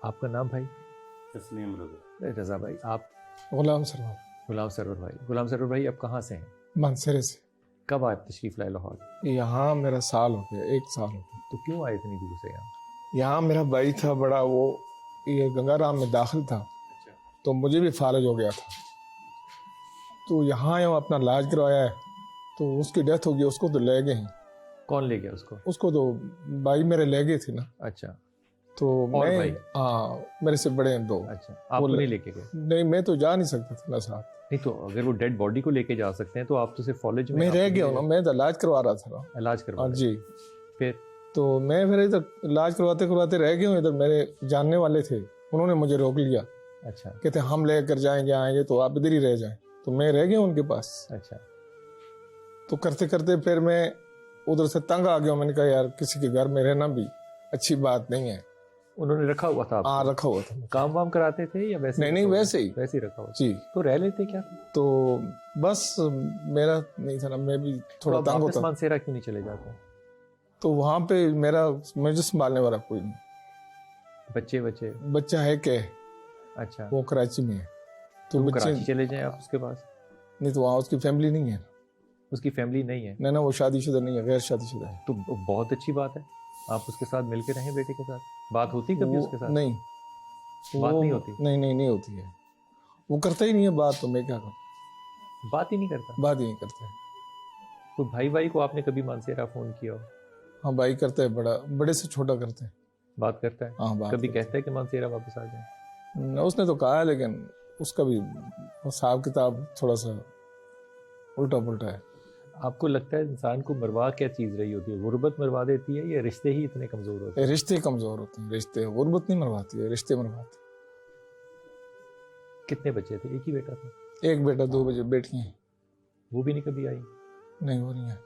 آپ کا نام بھائی؟ تسلیم رضا۔ رضا بھائی، آپ؟ غلام سرور۔ غلام سرور بھائی۔ غلام سرور بھائی، آپ کہاں سے ہیں؟ مانسرے سے۔ کب آپ تشریف لائے لاہور؟ یہاں میرا سال ہو گیا، 1 سال ہو گیا۔ تو کیوں آئے اتنی دور سے یہاں؟ یہاں میرا بھائی تھا بڑا، وہ یہ گنگا رام میں داخل تھا، تو مجھے بھی فالج ہو گیا تھا، تو یہاں اپنا علاج کروایا ہے، تو اس کی ڈیتھ ہو گئی، اس کو تو لے گئے ہیں۔ کون لے گیا اس کو؟ اس کو تو بھائی میرے لے گئے تھے نا۔ اچھا، تو اور میں، بھائی؟ ہاں میرے سے بڑے ہیں 2۔ اچھا، آپ کو نہیں لے کے گئے؟ نہیں، میں تو جا نہیں سکتا تھا نا ساتھ۔ نہیں تو اگر وہ ڈیڈ باڈی کو لے کے جا سکتے ہیں تو آپ تو صرف فالج میں رہ گیا ہوں نا، میں تو علاج کروا رہا تھا۔ علاج کروا رہے؟ جی، پھر تو میں پھر ادھر علاج کرواتے کرواتے رہ گیا ہوں۔ ادھر میرے جاننے والے تھے، انہوں نے مجھے روک لیا، اچھا کہتے ہم لے کر جائیں گے، آئیں گے، تو آپ ادھر ہی رہ جائیں۔ تو میں رہ گیا ہوں ان کے پاس۔ اچھا، تو کرتے کرتے پھر میں ادھر سے تنگ آ گیا ہوں۔ میں نے کہا یار کسی کے گھر میں رہنا بھی اچھی بات نہیں ہے۔ انہوں نے رکھا ہوا تھا آپ کو؟ ہاں رکھا ہوا تھا۔ کام وام کراتے تھے یا ویسے؟ نہیں ویسے ہی، ویسے ہی رکھا ہوا تھا۔ جی۔ تو رہ لیتے کیا تھا؟ تو بس میرا نہیں تھا نا، میں بھی تھوڑا تنگ ہوتا۔ مانسیرا کیوں نہیں چلے جاتے؟ تو وہاں پہ میرا مجھے سنبھالنے والا کوئی نہیں۔ بچہ ہے کہ اچھا، وہ کراچی میں ہے، تو کراچی چلے جائیں آپ اس کے پاس۔ نہیں تو وہاں اس کی فیملی نہیں ہے۔ اس کی فیملی نہیں ہے؟ نہیں، وہ شادی شدہ نہیں ہے، غیر شادی شدہ ہے۔ تو بہت اچھی بات ہے، آپ اس کے ساتھ مل کے رہیں بیٹے کے ساتھ۔ بات ہوتی کبھی اس کے ساتھ؟ نہیں، بات نہیں ہوتی؟ نہیں ہوتی ہے، وہ کرتا ہی نہیں ہے بات، تو میں کیا کروں؟ بات ہی نہیں کرتا؟ بات ہی نہیں کرتا ہے۔ تو بھائی کو آپ نے کبھی مانسیرا فون کیا ہو؟ ہاں بھائی کرتا ہے، بڑے سے چھوٹا کرتا ہے۔ بات کرتا ہے؟ ہاں، کبھی کہتا ہے کہ مانسیرا واپس آ جائیں؟ اس نے تو کہا ہے، لیکن اس کا بھی حساب کتاب تھوڑا سا الٹا پلٹا ہے۔ آپ کو لگتا ہے انسان کو مروا کیا چیز رہی ہوتی ہے؟ غربت مروا دیتی ہے یا رشتے ہی اتنے کمزور ہوتے ہیں؟ رشتے کمزور ہوتے ہیں، رشتے، غربت نہیں مرواتی ہے، رشتے مرواتے ہیں۔ کتنے بچے تھے؟ ایک ہی بیٹا تھا؟ ایک بیٹا، 2 بیٹیاں ہیں۔ وہ بھی نہیں کبھی آئی؟ نہیں، وہ نہیں ہے۔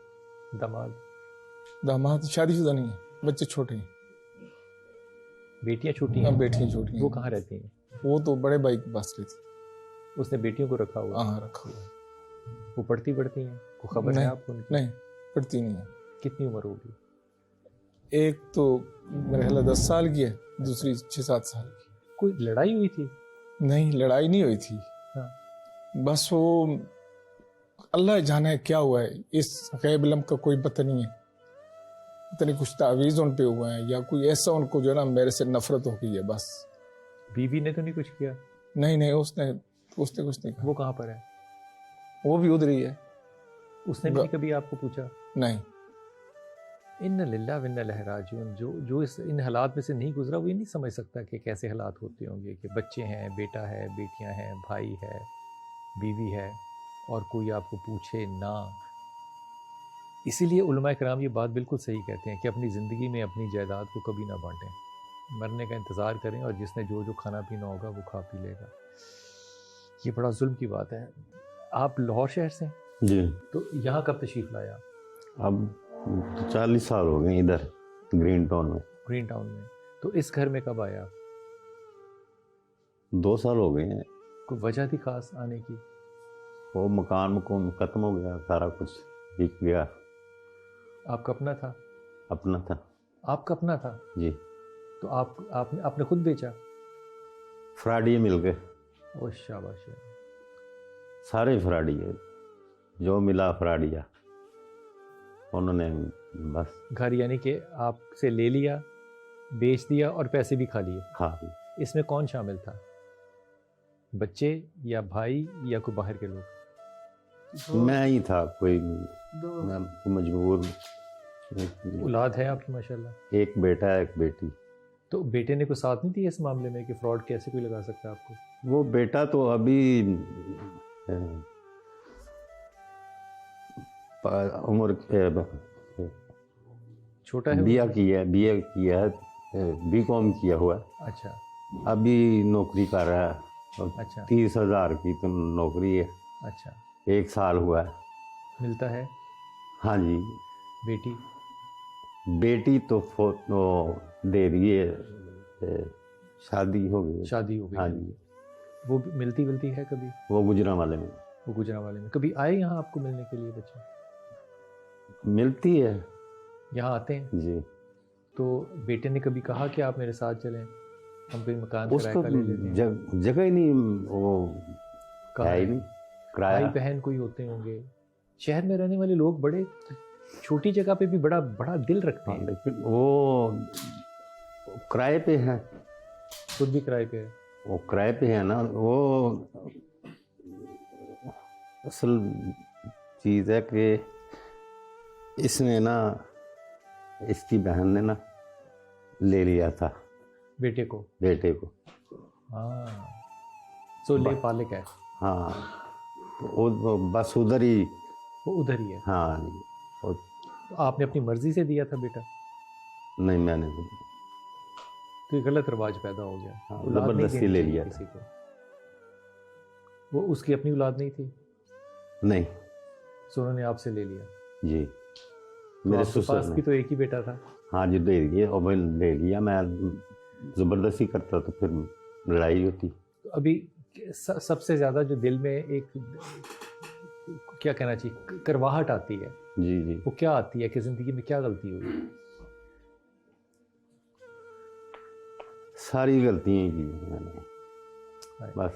داماد شادی شدہ نہیں ہے، بچے چھوٹے ہیں۔ بیٹیاں چھوٹی ہیں؟ بیٹیاں چھوٹی ہیں۔ وہ کہاں رہتی ہیں؟ وہ تو بڑے بھائی کے پاس رہتی۔ اس نے بیٹیوں کو رکھا ہوا؟ ہاں رکھا ہوا ہے۔ وہ پڑھتی ہیں؟ کوئی خبر ہے آپ کو ان کی؟ نہیں، پڑھتی نہیں ہے۔ کتنی عمر ہوگی؟ ایک تو میرے خیال 10 سال کی ہے، دوسری 6-7 سال کی۔ کوئی لڑائی ہوئی تھی؟ نہیں، لڑائی نہیں ہوئی تھی۔ ہاں، بس وہ اللہ جانے کیا ہوا ہے، اس غیب علم کا کوئی پتہ نہیں ہے۔ پتہ نہیں کچھ تعویذ ان پہ ہوئے ہیں یا کوئی ایسا ان کو جو ہے نا میرے سے نفرت ہو گئی ہے بس۔ بیوی نے تو نہیں کچھ کیا؟ نہیں، اس نے کچھ نہیں کہا۔ وہ کہاں پر ہے؟ وہ بھی ادھر ہی ہے۔ اس نے بھی کبھی آپ کو پوچھا؟ نہیں۔ ان للہ و انا الیہ راجعون، جو ان حالات میں سے نہیں گزرا وہ یہ نہیں سمجھ سکتا کہ کیسے حالات ہوتے ہوں گے، کہ بچے ہیں، بیٹا ہے، بیٹیاں ہیں، بھائی ہے، بیوی ہے، اور کوئی آپ کو پوچھے نہ۔ اسی لیے علماء کرام یہ بات بالکل صحیح کہتے ہیں کہ اپنی زندگی میں اپنی جائیداد کو کبھی نہ بانٹیں، مرنے کا انتظار کریں، اور جس نے جو کھانا پینا ہوگا وہ کھا پی لے گا۔ یہ بڑا ظلم کی بات ہے۔ آپ لاہور شہر سے ہیں؟ جی۔ تو یہاں کب تشریف لایا؟ اب 40 سال ہو گئے ادھر گرین ٹاؤن میں۔ گرین ٹاؤن میں؟ تو اس گھر میں کب آیا؟ 2 سال ہو گئے ہیں۔ کوئی وجہ تھی خاص آنے کی؟ وہ مکان ختم ہو گیا، سارا کچھ بک گیا۔ آپ کا اپنا تھا؟ اپنا تھا۔ آپ کا اپنا تھا؟ جی۔ تو آپ نے خود بیچا؟ فراڈی مل گئے۔ او شاباش، سارے فراڈی ہے، جو ملا فراڈیا انہوں نے بس۔ گھر یعنی کہ آپ سے لے لیا، بیچ دیا اور پیسے بھی کھا لیے؟ ہاں۔ اس میں کون شامل تھا؟ بچے یا بھائی یا کوئی باہر کے لوگ؟ میں ہی تھا، کوئی مجبور۔ اولاد ہے آپ کی ماشاءاللہ؟ ایک بیٹا ہے، ایک بیٹی۔ تو بیٹے نے کوئی ساتھ نہیں دیا اس معاملے میں کہ فراڈ کیسے کوئی لگا سکتا ہے آپ کو؟ وہ بیٹا تو ابھی عمر چھوٹا ہے؟ بی اے کیا ہے، BCom کیا ہوا ہے۔ اچھا، ابھی نوکری کر رہا ہے۔ اچھا، 30,000 کی تو نوکری ہے۔ اچھا، 1 سال ہوا ہے۔ ملتا ہے؟ ہاں جی۔ بیٹی تو دے رہی ہے، شادی ہو گئی۔ شادی ہو گئی؟ ہاں جی۔ وہ ملتی ہے کبھی؟ وہ گجرانوالے میں۔ وہ گجرانوالے میں کبھی آئے یہاں آپ کو ملنے کے لیے بچے؟ ملتی ہے، یہاں آتے ہیں؟ جی۔ تو بیٹے نے کبھی کہا کہ آپ میرے ساتھ چلیں؟ ہم بھی مکان اس کرائے کو کا لے لیتے ہیں. جگہ ہی نہیں، وہ ہے ہی نہیں بھائی کرایہ. بہن کوئی ہوتے ہوں گے. شہر میں رہنے والے لوگ بڑے چھوٹی جگہ پہ بھی بڑا بڑا دل رکھتے ہاں، ہیں. لیکن وہ کرائے پہ ہے، خود بھی کرائے پہ ہے. وہ کرائے پہ ہے نا. وہ اصل چیز ہے کہ اس نے نا، اس کی بہن نے نا لے لیا تھا بیٹے کو. بیٹے کو. ہاں سو لے پالک ہے. ہاں تو وہ بس ادھر ہی. وہ ادھر ہی ہے. ہاں اور تو آپ نے اپنی مرضی سے دیا تھا بیٹا؟ نہیں، میں نے تو یہ غلط رواج پیدا ہو گیا. ہاں، اولاد نہیں زبردستی دینی لے چاہیے لیا کسی کو. وہ اس کی اپنی اولاد نہیں تھی، نہیں. سو انہوں نے آپ سے لے لیا. جی تو میرے آپ کے سسر پاس نے. بھی تو ایک ہی بیٹا تھا. ہاں جی دے دیے، اور میں لے لیا. میں زبردستی کرتا تو پھر لڑائی ہوتی. تو ابھی سب سے زیادہ جو دل میں ایک کیا کہنا چاہیے کرواہٹ آتی ہے، جی جی. وہ کیا آتی ہے کہ زندگی میں کیا غلطی ہوئی؟ ساری غلطیاں کی میں نے، بس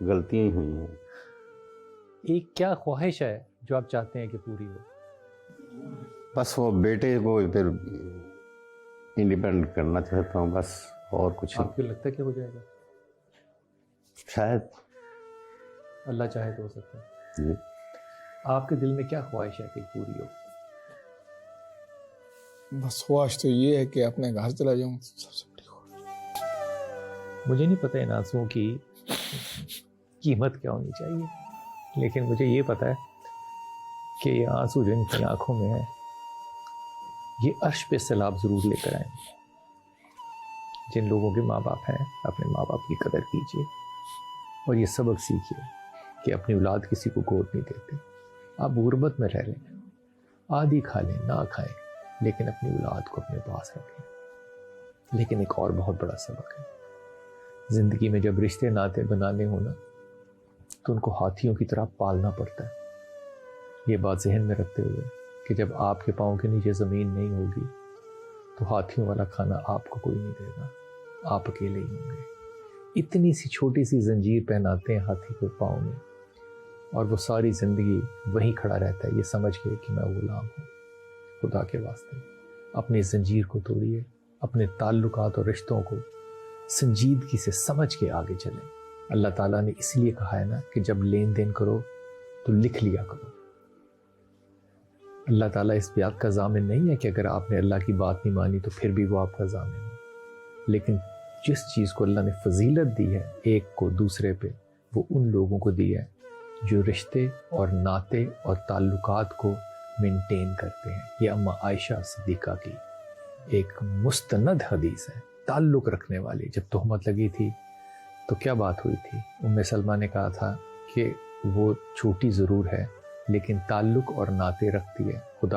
غلطیاں ہی ہوئی ہیں. ایک کیا خواہش ہے جو آپ چاہتے ہیں کہ پوری ہو؟ بس وہ بیٹے کو پھر انڈیپینڈنٹ کرنا چاہتا ہوں بس، اور کچھ آپ کو لگتا ہے کہ ہو جائے گا؟ شاید. اللہ چاہے تو ہو سکتا ہے. جی. آپ کے دل میں کیا خواہش ہے کہ پوری ہو؟ بس خواہش تو یہ ہے کہ اپنے گھر چلا جاؤں، سب سے بڑی خواہش. مجھے نہیں پتہ ان آنسوؤں کی قیمت کیا ہونی چاہیے، لیکن مجھے یہ پتہ ہے کہ یہ آنسو جو ان کی آنکھوں میں ہے یہ عرش پہ سیلاب ضرور لے کر آئیں گے. جن لوگوں کے ماں باپ ہیں اپنے ماں باپ کی قدر کیجیے اور یہ سبق سیکھیے کہ اپنی اولاد کسی کو گود نہیں دیتے. آپ غربت میں رہ لیں، آدھی کھا لیں نہ کھائیں، لیکن اپنی اولاد کو اپنے پاس رکھیں. لیکن ایک اور بہت بڑا سبق ہے، زندگی میں جب رشتے ناطے بنانے ہونا تو ان کو ہاتھیوں کی طرح پالنا پڑتا ہے. یہ بات ذہن میں رکھتے ہوئے کہ جب آپ کے پاؤں کے نیچے زمین نہیں ہوگی تو ہاتھیوں والا کھانا آپ کو کوئی نہیں دے گا، آپ اکیلے ہی ہوں گے. اتنی سی چھوٹی سی زنجیر پہناتے ہیں ہاتھی کو پاؤں میں، اور وہ ساری زندگی وہیں کھڑا رہتا ہے یہ سمجھ کے کہ میں غلام ہوں. خدا کے واسطے اپنی زنجیر کو توڑیے، اپنے تعلقات اور رشتوں کو سنجیدگی سے سمجھ کے آگے چلیں. اللہ تعالیٰ نے اس لیے کہا ہے نا کہ جب لین دین کرو تو لکھ لیا کرو. اللہ تعالیٰ اس بات کا ضامن نہیں ہے کہ اگر آپ نے اللہ کی بات نہیں مانی تو پھر بھی وہ آپ کا ضامن ہو. لیکن جس چیز کو اللہ نے فضیلت دی ہے ایک کو دوسرے پہ، وہ ان لوگوں کو دی ہے جو رشتے اور ناطے اور تعلقات کو مینٹین کرتے ہیں. یہ اماں عائشہ صدیقہ کی ایک مستند حدیث ہے. تعلق رکھنے والی جب تہمت لگی تھی تو کیا بات ہوئی تھی؟ ام سلمہ نے کہا تھا کہ وہ چھوٹی ضرور ہے لیکن تعلق اور ناطے رکھتی ہے. خدا